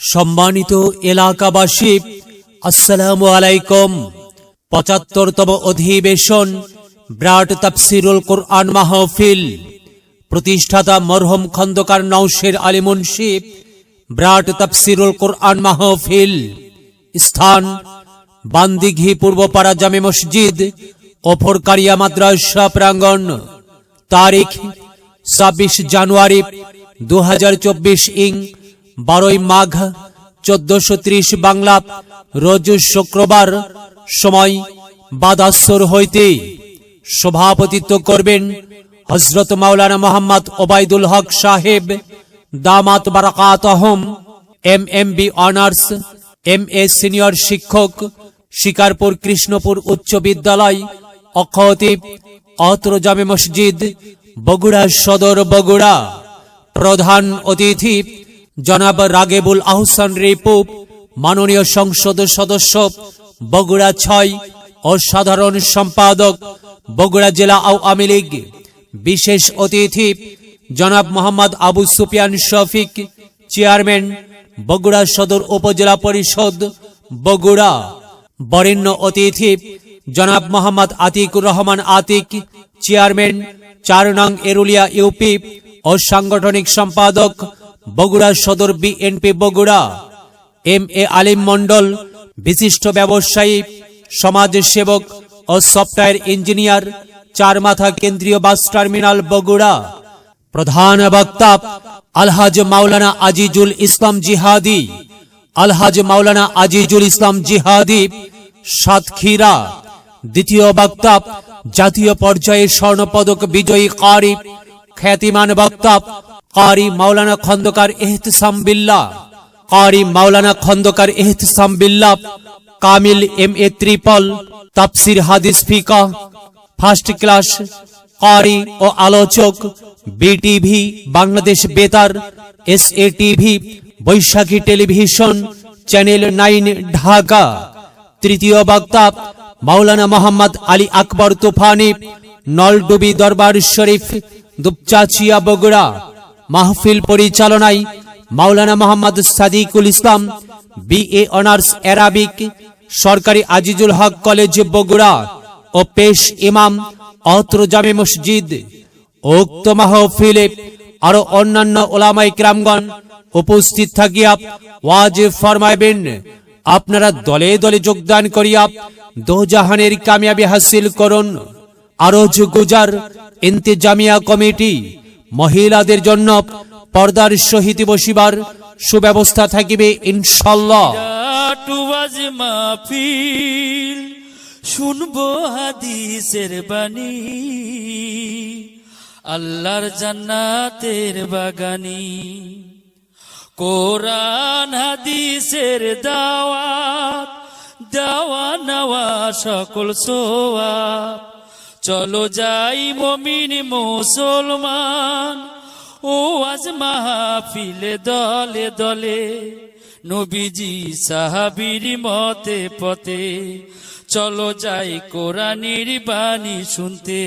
সম্মানিত এলাকাবাসী, আসসালামু আলাইকুম। ৭৫তম অধিবেশন ব্রাড তাফসিরুল কোরআন মাহফিল, প্রতিষ্ঠাতা মরহুম খন্দকার নওশের আলী মুন্সি। ব্রাড তাফসিরুল কোরআন মাহফিল, স্থান বান্দিঘি পূর্বপাড়া জামে মসজিদ, ওফরকারিয়া মাদ্রাসা প্রাঙ্গণ। তারিখ ২৬ জানুয়ারি ২০২৪ ইং ১২ মাঘ ১৪৩০ বাংলা, রোজ শুক্রবার। সময় বাদাসর হইতে। সভাপতিত্ব করবেন হযরত মাওলানা মোহাম্মদ ওবায়দুল হক সাহেব, দামাত বারাকাতহুম, এমএমবি অনার্স, এমএ সিনিয়র শিক্ষক, শিকারপুর কৃষ্ণপুর উচ্চ বিদ্যালয়, অখতিব, অত্র জামে মসজিদ, বগুড়া সদর, বগুড়া। প্রধান অতিথি জনাব রাগেবুল আহসান রিপু, মাননীয় সংসদ সদস্য, বগুড়া ৬ ও সাধারণ সম্পাদক, বগুড়া জেলা আওয়ামী লীগ। বিশেষ অতিথি জনাব মোহাম্মদ আবু সুফিয়ান শফিক, চেয়ারম্যান, বগুড়া সদর উপজেলা পরিষদ, বগুড়া। বরেণ্য অতিথি জনাব মোহাম্মদ আতিকুর রহমান আতিক, চেয়ারম্যান, ৪ নং এরুলিয়া ইউপি ও সাংগঠনিক সম্পাদক, বগুড়া সদর বিএনপি, বগুড়া। এম এ আলিম মন্ডল, বিশিষ্ট ব্যবসায়ী, সমাজসেবক ও সফটওয়্যার ইঞ্জিনিয়ার, চারমাথা কেন্দ্রীয় বাস টার্মিনাল, বগুড়া। প্রধান বক্তা আলহাজ মাওলানা আজিজুল ইসলাম জিহাদি, আলহাজ মাওলানা আজিজুল ইসলাম জিহাদি, সাতক্ষীরা। দ্বিতীয় বক্তা জাতীয় পর্যায়ে স্বর্ণপদক বিজয়ী কারি, খ্যাতিমান বক্তা কারি মাওলানা খন্দকার এহতেসাম বিল্লাহ, কারি মাওলানা খন্দকার এহতেসাম বিল্লাহ, কামিল এম এ ট্রিপল, তাফসির হাদিস ফিকাহ, ফার্স্ট ক্লাস কারি ও আলোচক, বিটিভি, বাংলাদেশ বেতার, এসএ টিভি, বৈশাখী টেলিভিশন, চ্যানেল ৯, ঢাকা। তৃতীয় বক্তা মাওলানা মোহাম্মদ আলী আকবর তুফানি, নলডুবি দরবার শরীফ, দুপচাচিয়া, বগুড়া। মাহফিল পরিচালনায় মাওলানা মোহাম্মদ সাদিকুল ইসলাম, বিএ অনার্স অ্যারাবিক, সরকারি আজিজুল হক কলেজ, বগুড়া ও পেশ ইমাম, অত্র জামে মসজিদ। উক্ত মাহফিলে আরো অন্যান্য ওলামায়ে কেরামগণ উপস্থিত থাকিয়া ওয়াজ ফরমাইবেন। আপনারা দলে দলে যোগদান করিয়া দোজাহানের কামিয়াবি হাসিল করুন। আরজ গুজার ইন্তেজামিয়া কমিটি, মহিলাদের জন্য পর্দার সহিত বসিবার সুব্যবস্থা থাকিবে ইনশাআল্লাহ। শুনবো হাদিসের বাণী, আল্লাহর জান্নাতের বাগানি। কোরআন হাদিসের দাওয়াত, দাওয়া নেওয়া সকল সোয়াব। চলো যাই মুমিন মুসলমান, ও আজ মাহফিলে দলে দলে। নবীজি সাহাবীর মতে পথে, চলো যাই কোরআনের বাণী শুনতে।